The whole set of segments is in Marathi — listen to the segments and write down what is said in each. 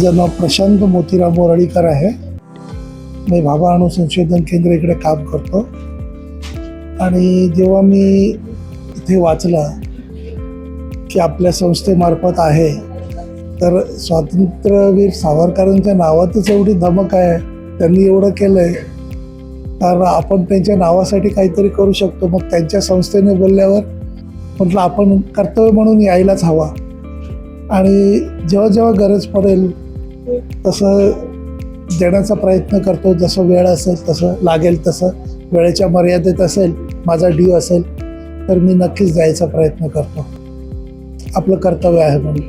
माझं नाव प्रशांत मोतीराम मोराळीकर आहे. मी भाभा अणु संशोधन केंद्र इकडे काम करतो. आणि जेव्हा मी इथे वाचलं की आपल्या संस्थेमार्फत आहे, तर स्वातंत्र्यवीर सावरकरांच्या नावातच एवढी धमक आहे, त्यांनी एवढं केलं आहे, कारण आपण त्यांच्या नावासाठी काहीतरी करू शकतो. मग त्यांच्या संस्थेने बोलल्यावर म्हटलं आपण कर्तव्य म्हणून यायलाच हवा. आणि जेव्हा जेव्हा गरज पडेल तसं देण्याचा प्रयत्न करतो. जसं वेळ असेल तसं, लागेल तसं, वेळेच्या मर्यादेत असेल, माझा ड्यू असेल तर मी नक्कीच द्यायचा प्रयत्न करतो. आपलं कर्तव्य आहे म्हणून.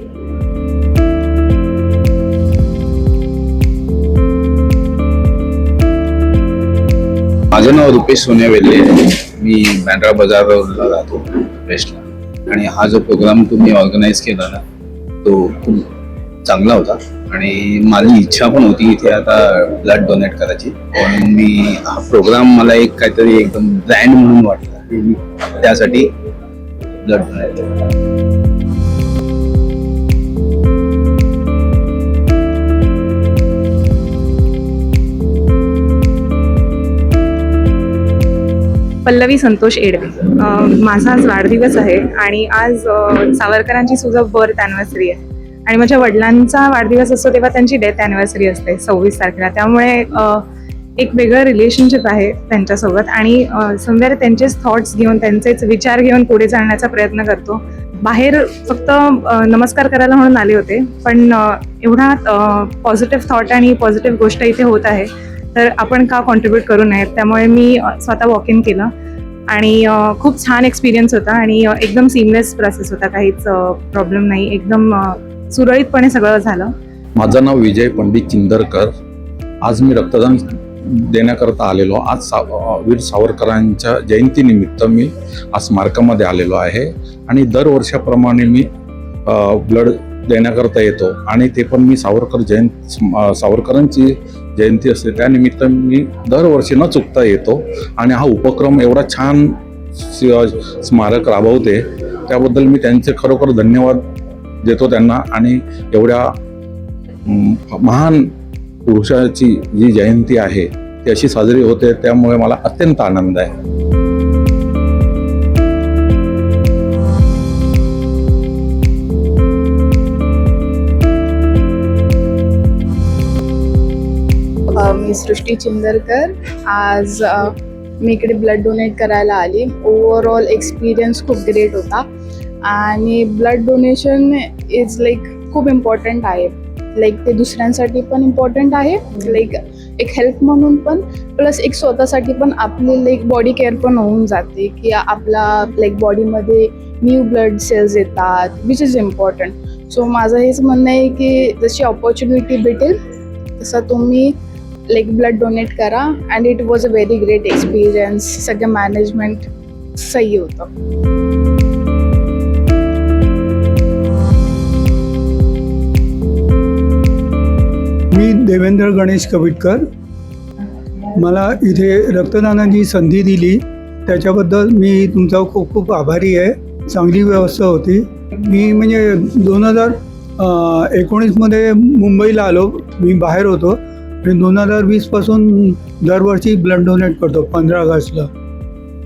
माझं नाव रुपेश सोनेवेले आहे. मी बँड्रा बाजारला राहतो वेस्टला. आणि हा जो प्रोग्राम तुम्ही ऑर्गनाईज केला ना, तो खूप चांगला होता. आणि माझी इच्छा पण होती इथे आता ब्लड डोनेट करायची. पण मी हा प्रोग्राम मला एक काहीतरी एकदम ब्रँड म्हणून वाटला की मी त्यासाठी ब्लड डोनेट केलं. पल्लवी संतोष एडवे. माझा आज वाढदिवस आहे आणि आज सावरकरांची सुद्धा बर्थ ॲनिव्हर्सरी आहे. आणि माझ्या वडिलांचा वाढदिवस असतो तेव्हा त्यांची डेथ ॲनिव्हर्सरी असते 26 तारखेला. त्यामुळे एक वेगळं रिलेशनशिप आहे त्यांच्यासोबत. आणि समजा त्यांचेच थॉट्स घेऊन, त्यांचेच विचार घेऊन पुढे चालण्याचा प्रयत्न करतो. बाहेर फक्त नमस्कार करायला म्हणून आले होते, पण एवढा पॉझिटिव्ह थॉट आणि पॉझिटिव्ह गोष्ट इथे होत आहे, तर आपण का कॉन्ट्रीब्यूट करू नये. त्यामुळे मी स्वतः वॉक इन केलं आणि खूप छान एक्सपिरियन्स होता. आणि एकदम सीमलेस प्रोसेस होता, काहीच प्रॉब्लेम नाही, एकदम सुरळीतपणे सगळं झालं. माझं नाव विजय पंडित चिंदरकर. आज मी रक्तदान देण्याकरता आलेलो. आज वीर सावरकरांच्या जयंतीनिमित्त मी आज स्मारकामध्ये आलेलो आहे. आणि दरवर्षाप्रमाणे मी ब्लड देण्याकरता येतो. आणि ते पण मी सावरकरांची जयंती असते त्यानिमित्त मी दरवर्षी न चुकता येतो. आणि हा उपक्रम एवढा छान स्मारक राबवते, त्याबद्दल मी त्यांचे खरोखर धन्यवाद देतो त्यांना. आणि एवढ्या महान पुरुषाची जी जयंती आहे ती अशी साजरी होते, त्यामुळे मला अत्यंत आनंद आहे. मी सृष्टी चिंदरकर. आज मी इकडे ब्लड डोनेट करायला आली. ओव्हरऑल एक्सपिरियन्स खूप ग्रेट होता. आणि ब्लड डोनेशन इज लाईक खूप इम्पॉर्टंट आहे. लाईक ते दुसऱ्यांसाठी पण इम्पॉर्टंट आहे, लाईक एक हेल्प म्हणून पण, प्लस एक स्वतःसाठी पण. आपली लाईक बॉडी केअर पण होऊन जाते की आपला लाईक बॉडीमध्ये न्यू ब्लड सेल्स येतात, विच इज इम्पॉर्टंट. सो माझं हेच म्हणणं आहे की जशी ऑपॉर्च्युनिटी भेटेल तसं तुम्ही लाईक ब्लड डोनेट करा. And it was a very great experience. सगळं मॅनेजमेंट सही होतं. मी देवेंद्र गणेश कविटकर. मला इथे रक्तदानाची संधी दिली त्याच्याबद्दल मी तुमचा खूप खूप आभारी आहे. चांगली व्यवस्था होती. मी म्हणजे 2019मध्ये मुंबईला आलो. मी बाहेर होतो आणि 2020पासून दरवर्षी ब्लड डोनेट करतो 15 ऑगस्टला.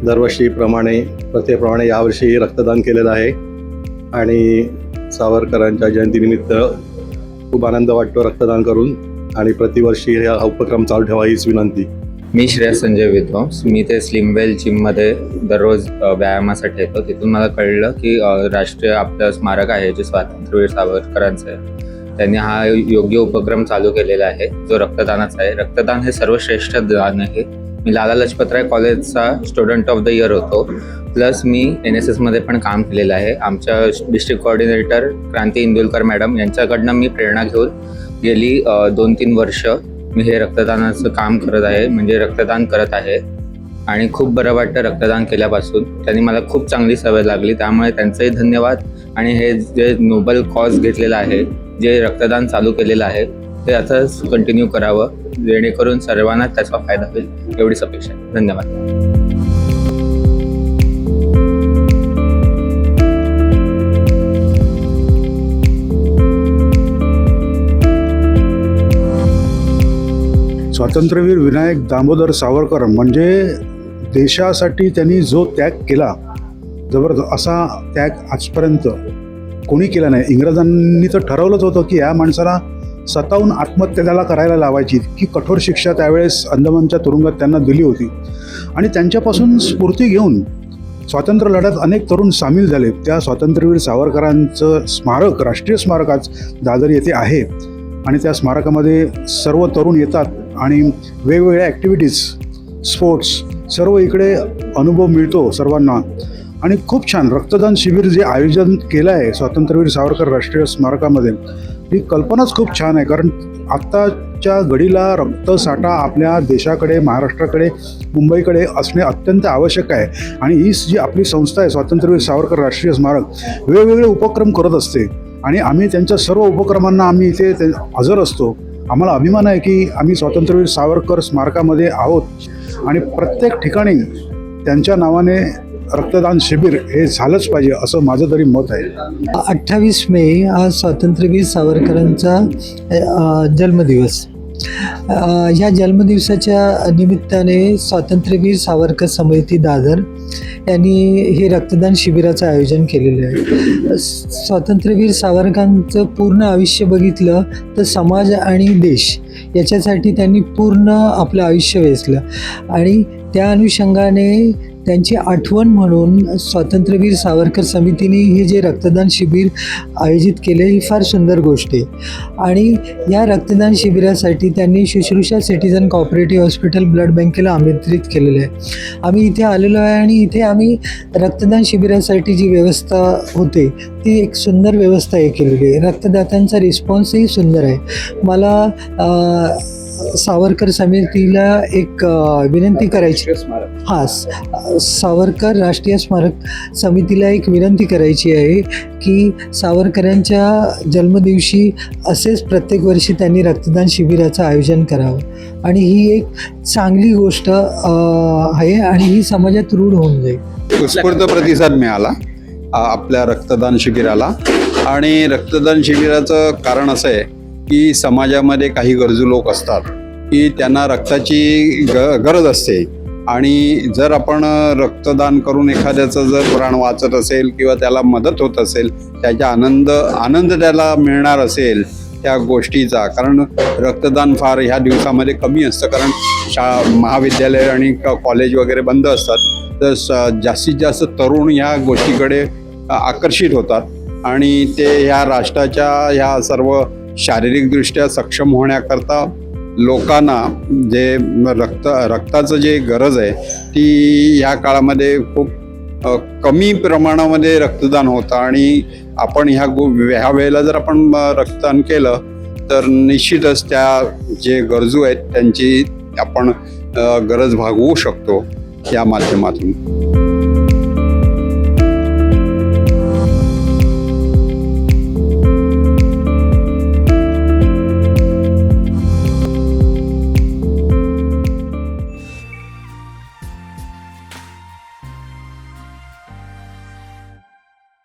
प्रत्येकप्रमाणे यावर्षी रक्तदान केलेलं आहे. आणि सावरकरांच्या जयंतीनिमित्त खूप आनंद वाटतो रक्तदान करून. आणि प्रतिवर्षी हा उपक्रम चालू ठेवा हीच विनंती. मी श्रेयस संजय विद्वांस. मी ते स्लिमवेल जिममध्ये दररोज व्यायामासाठी येतो. तिथून मला कळलं की राष्ट्रीय आपलं स्मारक आहे जे स्वातंत्र्यवीर सावरकरांचं आहे, त्यांनी हा योग्य उपक्रम चालू केलेला आहे जो रक्तदानाचा आहे. रक्तदान हे सर्वश्रेष्ठ दान आहे. मी लाला लजपतराय कॉलेजचा स्टुडंट ऑफ द इयर होतो. प्लस मी NSSमध्ये पण काम केलेलं आहे. आमच्या डिस्ट्रिक्ट कोऑर्डिनेटर क्रांती इंदुलकर मॅडम यांच्याकडनं मी प्रेरणा घेऊन गेली 2-3 वर्ष मी हे रक्तदानाचं काम करत आहे, म्हणजे रक्तदान करत आहे. आणि खूप बरं वाटतं रक्तदान केल्यापासून. त्यांनी मला खूप चांगली सवय लागली, त्यामुळे त्यांचंही धन्यवाद. आणि हे जे नोबल कॉज घेतलेलं आहे, जे रक्तदान चालू केलेलं आहे, ते असंच कंटिन्यू करावं जेणेकरून सर्वांना त्याचा फायदा होईल, एवढीच अपेक्षा आहे. धन्यवाद. स्वातंत्र्यवीर विनायक दामोदर सावरकर म्हणजे देशासाठी त्यांनी जो त्याग केला, जबरदस्त असा त्याग आजपर्यंत कोणी केला नाही. इंग्रजांनी तर ठरवलंच होतं की या माणसाला स्वतःहून आत्महत्या त्याला करायला लावायची, की कठोर शिक्षा त्यावेळेस अंदमानच्या तुरुंगात त्यांना दिली होती. आणि त्यांच्यापासून स्फूर्ती घेऊन स्वातंत्र्य लढ्यात अनेक तरुण सामील झाले. त्या स्वातंत्र्यवीर सावरकरांचं स्मारक, राष्ट्रीय स्मारक आज दादर येथे आहे. आणि त्या स्मारकामध्ये सर्व तरुण येतात आणि वेगवेगळ्या ॲक्टिव्हिटीज, स्पोर्ट्स, सर्व इकडे अनुभव मिळतो सर्वांना. आणि खूप छान रक्तदान शिबिर जे आयोजन केलं आहे स्वातंत्र्यवीर सावरकर राष्ट्रीय स्मारकामध्ये, ही कल्पनाच खूप छान आहे. कारण आत्ताच्या घडीला रक्तसाठा आपल्या देशाकडे, महाराष्ट्राकडे, मुंबईकडे असणे अत्यंत आवश्यक आहे. आणि ही जी आपली संस्था आहे स्वातंत्र्यवीर सावरकर राष्ट्रीय स्मारक वेगवेगळे उपक्रम करत असते आणि आम्ही त्यांच्या सर्व उपक्रमांना आम्ही इथे हजर असतो. आम्हाला अभिमान आहे की आम्ही स्वातंत्र्यवीर सावरकर स्मारकामध्ये आहोत आणि प्रत्येक ठिकाणी त्यांच्या नावाने रक्तदान शिबिर हे झालंच पाहिजे असं माझं तरी मत आहे. 28 मे हा स्वातंत्र्यवीर सावरकरांचा जन्मदिवस. ह्या जन्मदिवसाच्या निमित्ताने स्वातंत्र्यवीर सावरकर समिती दादर यांनी हे रक्तदान शिबिराचं आयोजन केलेलं आहे. स्वातंत्र्यवीर सावरकरांचं पूर्ण आयुष्य बघितलं तर समाज आणि देश याच्यासाठी त्यांनी पूर्ण आपलं आयुष्य वेचलं आणि त्या अनुषंगाने त्यांची आठवण म्हणून स्वातंत्र्यवीर सावरकर समितीने हे जे रक्तदान शिबिर आयोजित केले ही फार सुंदर गोष्ट आहे. आणि या रक्तदान शिबिरासाठी त्यांनी शुश्रूषा सिटीजन कॉपरेटिव्ह हॉस्पिटल ब्लड बँकेला आमंत्रित केलेलं आहे. आम्ही इथे आलेलो आहे आणि इथे आम्ही रक्तदान शिबिरासाठी जी व्यवस्था होते ती एक सुंदर व्यवस्था हे केलेली आहे. रक्तदात्यांचा रिस्पॉन्सही सुंदर आहे. मला सावरकर समितीला एक विनंती करायची, सावरकर राष्ट्रीय स्मारक समितीला एक विनंती करायची आहे की सावरकरांच्या जन्मदिवशी असेच प्रत्येक वर्षी त्यांनी रक्तदान शिबिराचं आयोजन करावं. आणि ही एक चांगली गोष्ट आहे आणि ही समाजात रूढ होऊन जाईल. उत्स्फूर्त प्रतिसाद मिळाला आपल्या रक्तदान शिबिराला. आणि रक्तदान शिबिराचं कारण असं आहे की समाजामध्ये काही गरजू लोक असतात की त्यांना रक्ताची गरज असते आणि जर आपण रक्तदान करून एखाद्याचं जर प्राण वाचत असेल किंवा त्याला मदत होत असेल, त्याचा आनंद त्याला मिळणार असेल त्या गोष्टीचा. कारण रक्तदान फार ह्या दिवसामध्ये कमी असतं, कारण महाविद्यालय आणि कॉलेज वगैरे बंद असतात. तर जास्तीत जास्त तरुण ह्या गोष्टीकडे आकर्षित होतात आणि ते ह्या राष्ट्राच्या ह्या सर्व शारीरिकदृष्ट्या सक्षम होण्याकरता लोकांना जे रक्ताचं जे गरज आहे ती ह्या काळामध्ये खूप कमी प्रमाणामध्ये रक्तदान होतं. आणि आपण ह्या वेळेला जर आपण रक्तदान केलं तर निश्चितच त्या जे गरजू आहेत त्यांची आपण गरज भागवू शकतो या माध्यमातून.